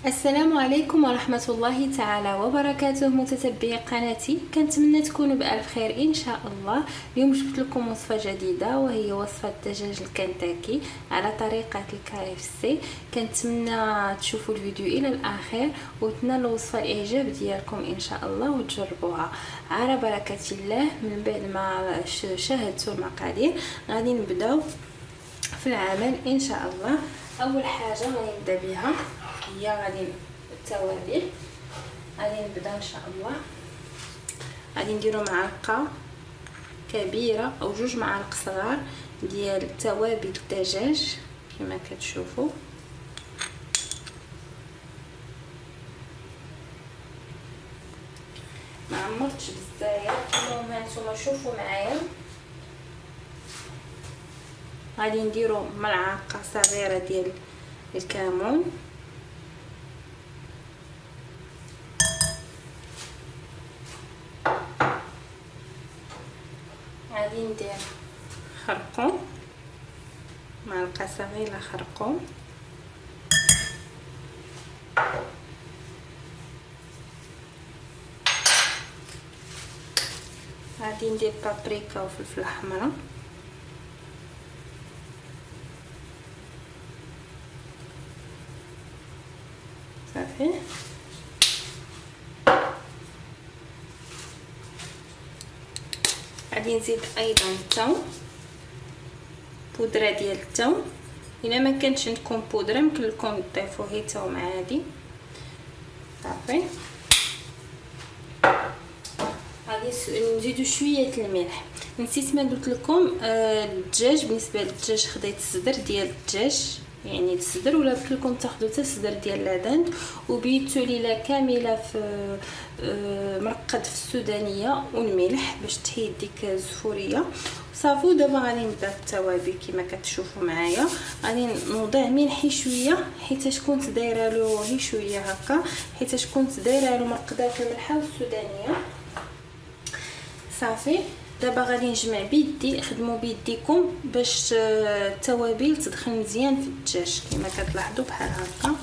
السلام عليكم ورحمة الله تعالى وبركاته متتبعي قناتي. كنتمنى تكونوا بألف خير إن شاء الله. اليوم جبت لكم وصفة جديدة وهي وصفة دجاج الكنتاكي على طريقة الKFC. كنتمنى تشوفوا الفيديو إلى الآخر وتنالوا وصفة الإعجاب ديالكم إن شاء الله وتجربوها على بركة الله. من بعد ما شاهدتوا المقادير غادي نبداو في العمل إن شاء الله. أول حاجة غنبدا بها هي غادي التوابل. غادي نبدا ان شاء الله. غادي نديرو معلقه كبيره او 2 معالق صغار ديال توابل الدجاج كما كتشوفوا. ما عمرتش بزاف، المهم هانتوما شوفوا معايا. غادي نديرو ملعقه صغيره ديال الكمون، غادي ندير خرقوم، معلقه صغيره خرقوم، غادي ندير بابريكا وفلفل حمراء، صافي. غادي نزيد ايضا الثوم، بودره ديال الثوم. الا ما كانش عندكم بودره يمكن لكم تضيفوا غير ثوم عادي، صافي. غادي نزيدو شويه الملح. نسيت ما قلت لكم الدجاج، بالنسبه للدجاج خديت الصدر ديال الدجاج، يعني الصدر، ولا قلت لكم تاخذوا حتى الصدر ديال العدن وبيتو ليله كامله في مرقد في السودانيه والملح باش تحيد ديك الزفوريه، صافي. دابا غادي نبدا بالتوابل كما كتشوفوا معايا. غادي نوضع ملحي شويه حيت كنت دايره له غير شويه هكا، حيت كنت دايره له مرقده في الملحه والسودانيه، صافي. دابا غادي نجمع بيدي، خدموا بيديكم باش التوابل تدخل مزيان في الدجاج كما كتلاحظوا بحال هكا.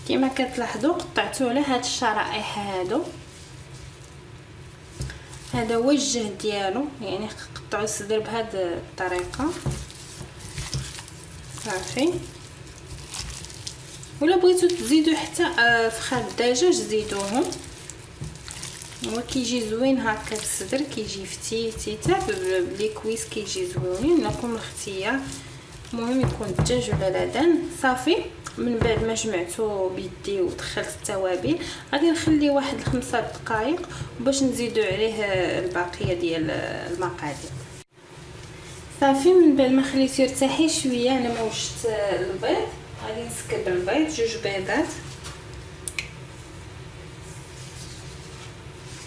كما كتلاحظوا قطعتو على هاد الشرائح هادو، هذا هو الجهد ديالو، يعني قطعوا الصدر بهاد الطريقه، صافي. ولا بغيتو تزيدوا حتى فخاد الدجاج زيدوهم، هو كيجي زوين هكا الصدر، كيجي فتيتي حتى بلي كويس كيجي زوين، لكم الاختيار. المهم يكون الدجاج ولا العدن، صافي. من بعد ما جمعته بيدي ودخلت التوابل غادي نخليه واحد 5 دقائق باش نزيدوا عليه الباقيه ديال المقادير، صافي. من بعد ما خليته يرتاح شويه انا ما وجدت البيض، غادي نسكب البيض 2 بيضات،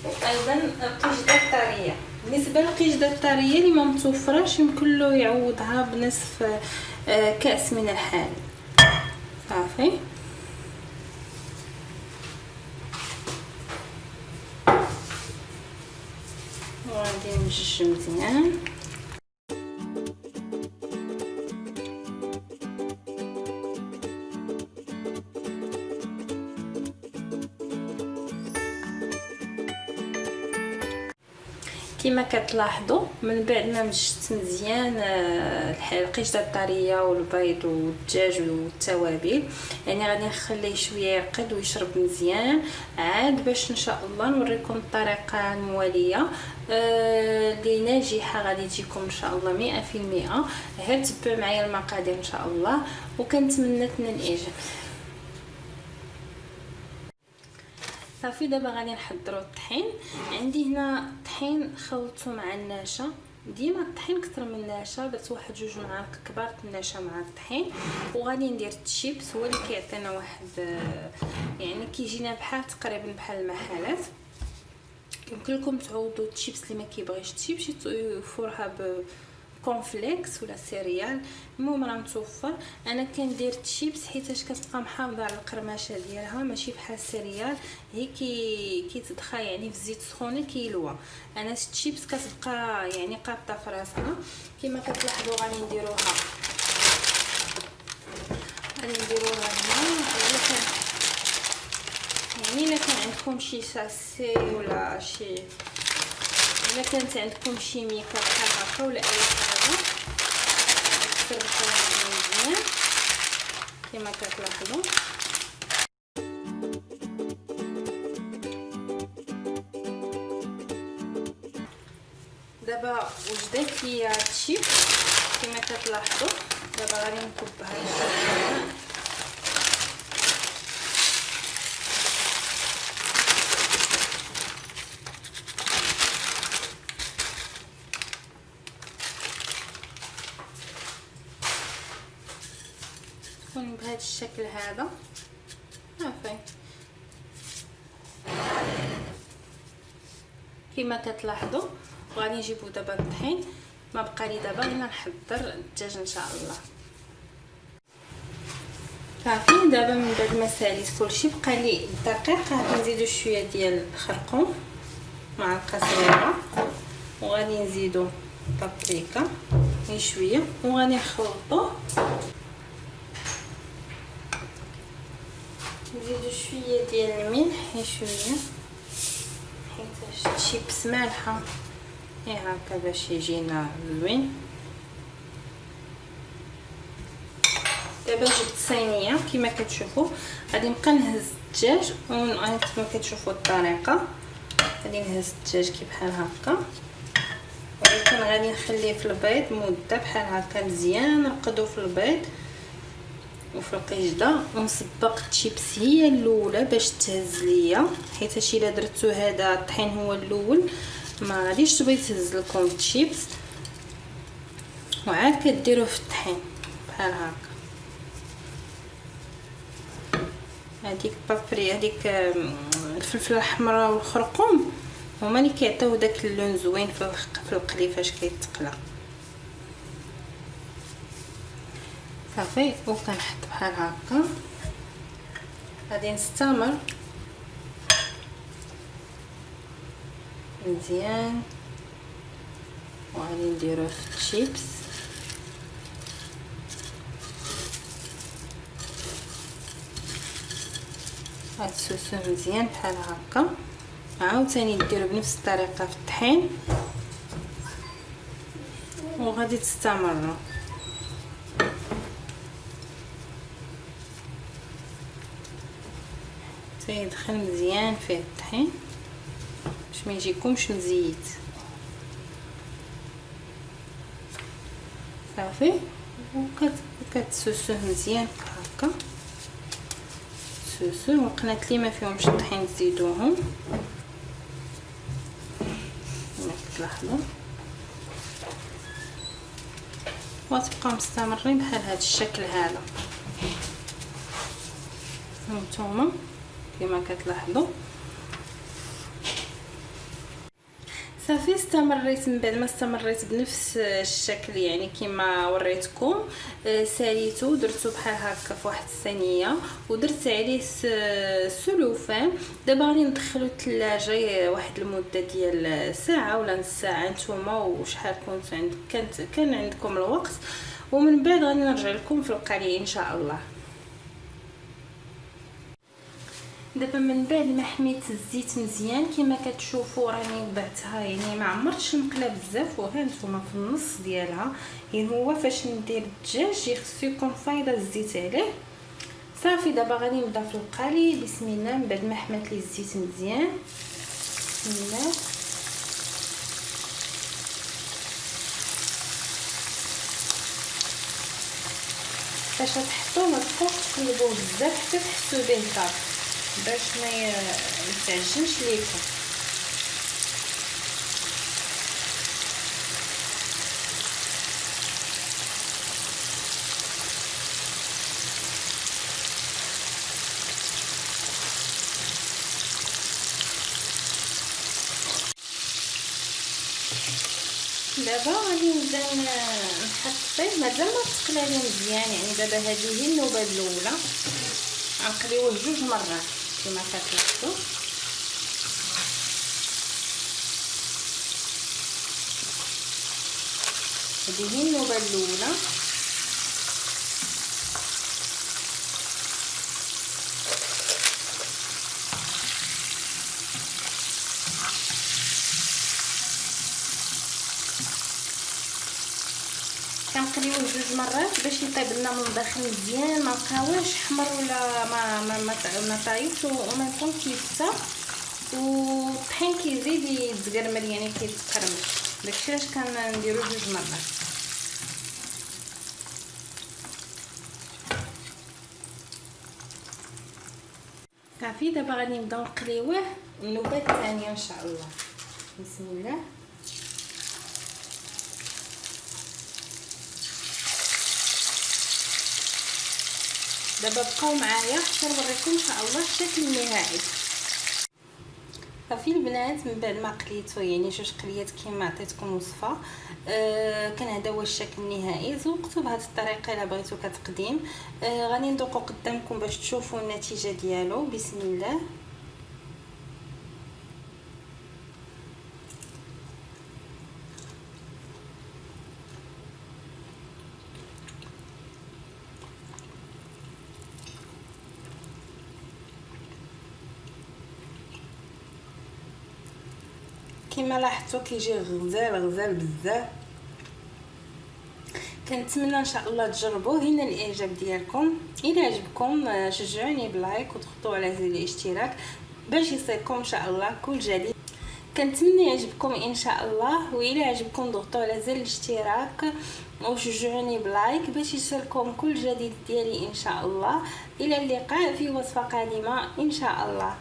وايضا القشده الطريه. بالنسبه للقشده الطريه اللي ما متوفراش يمكن له يعوضها بنصف كاس من الحليب، صافي. وغادي نمجج مزيان. كما كتلاحظوا من بعد ما مججت مزيان القشده الطريه والبيض والدجاج والتوابل، يعني غادي نخليه شويه يرقد ويشرب مزيان عاد باش ان شاء الله نوريكم الطريقه المواليه اللي ناجحه غادي تجيكم ان شاء الله 100%. غير تبعوا معايا المقادير ان شاء الله، وكنتمنى تنال الاعجاب، صافي. دابا غادي نحضروا الطحين. عندي هنا طحين خلطته مع النشا، ديما الطحين كثر من النشا، درت واحد 2 معالق كبار النشا مع الطحين. وغادي ندير الشيبس، هو اللي كيعطينا واحد يعني كيجينا بحال تقريبا بحال المحلات. يمكن لكم تعوضوا الشيبس اللي ما كيبغيش الشيبس يفورها كونفليكس ولا سيريال، المهم راه متوفر. انا كندير تشيبس حيتاش كتبقى محافظه على القرمشه ديالها، ماشي بحال سيريال هي كيتدخل يعني في الزيت سخونه كيلوى. انا التشيبس كتبقى يعني قابطه في راسها. كما كتلاحظوا غادي نديروها هنا. يعني الا كان عندكم شي ساسي ولا شي، الا كانت عندكم شي ميكا بحال هكا ولا اي حاجه تصرفوها مزيان كما كتلاحظوا. دابا وجدت ليا هادشي كما كتلاحظوا. دابا غادي نكبها هادشي تكون بهذا الشكل هذا صافي. كما كتلاحظوا وغادي نجيبو دابا الطحين. ما بقى لي دابا الا نحضر الدجاج ان شاء الله. صافي دابا من بعد ما ساليت كلشي بقى لي الدقيق. غادي نزيدو شويه ديال الخرقوم مع القزبره، وغادي نزيدو بابريكا شويه، وغادي نخلطوه. نزيدو شويه ديال الملح شويه حيت الشيبس مالحه هكا باش يجينا زوين. دابا جبت صينيه كما كتشوفوا. غادي نبقى نهز الدجاج كما كتشوفوا الطريقه. غادي نهز الدجاج كي بحال هكا، ولكن غادي نخليه في البيض مده بحال هكا مزيان. نرقدو في البيض وفي القشده، ونسبق الشيبس هي الاولى باش تهز ليا، حيت الا درتو هذا الطحين هو الاول ما غاديش تبغي تهز لكم الشيبس. وعاد كديروه في الطحين بحال هكا. هذيك بابري هذيك الفلفل الاحمر والخرقوم هما اللي كيعطيو داك اللون زوين في القلي فاش كيتقلى. صافي وكنحط بحال هكا. غادي نستمر مزيان وغادي نديروه في الشيبس. غتسوسوه مزيان بحال هكا. عاوتاني نديرو بنفس الطريقه في الطحين وغادي تستمروا. يدخل مزيان فيه الطحين باش ما يجيكمش مزيت. صافي وكتسوسوه مزيان هكا. سوسو وقنات لي ما فيهمش الطحين تزيدوهم كما كتلاحظوا، وتبقاو مستمرين بحال هذا الشكل هذا هانتوما كما كتلاحظوا. صافي استمريت من بعد ما استمريت بنفس الشكل يعني كما وريتكم. ساليتو درتو بحال هكا في واحد الصينيه ودرت عليه السلوفان. دابا غادي ندخلو الثلاجه واحد المده ديال ساعه ولا نص ساعه نتوما وشحال كان عندكم الوقت، ومن بعد غادي نرجع لكم في القلي ان شاء الله. دابا من بعد ما حميت الزيت مزيان كما كتشوفوا راني بعتها يعني ما عمرتش المقله بزاف، وها نتوما في النص ديالها. يعني هو فاش ندير الدجاج خصو يكون فايضه الزيت عليه. صافي دابا غادي نبدا في القلي. بسم الله. من بعد ما حمات لي الزيت مزيان بسم الله باش تحطوه ما تبقاوش تقلبوه بزاف حتى تحسوا به طاب باش ما يتعجنش ليكم. دابا غادي نبدا نحط البيض مازال ما تقلى ليه مزيان، يعني دابا هذه هي النوبه الاولى، غنقليوه 2 مرات كما كتلاحظوا. هذه هي النوبه الاولى. كنقليوه 2 مرات باش يطيب لنا من الداخل مزيان، ما بقاوش حمر ولا ما طايبش وما يكون كيفتا، والطحين كيزيد يتزقرمل يعني كيتقرمش، داكشي علاش كنديرو 2 مرات. صافي دابا غادي نبداو نقليوه النوبه الثانيه ان شاء الله. بسم الله. دابا بقاو معايا حتى نوريكم ان شاء الله الشكل النهائي. صافي البنات، من بعد ما قليته يعني 2 قليات كما عطيتكم وصفه، كان هذا هو الشكل النهائي. زوقته بهذه الطريقه الا بغيتو كتقديم. غادي ندوقو قدامكم باش تشوفوا النتيجه ديالو. بسم الله. كما لاحظتوا كيجي غزال بزاف. كنتمنى ان شاء الله تجربوه. هنا الاعجاب ديالكم، الى عجبكم شجعوني بلايك وتضغطوا على زر الاشتراك باش يصلكم ان شاء الله كل جديد. كنتمنى يعجبكم ان شاء الله، والى عجبكم ضغطوا على زر الاشتراك وشجعوني بلايك باش يصلكم كل جديد ديالي ان شاء الله. الى اللقاء في وصفه قادمه ان شاء الله.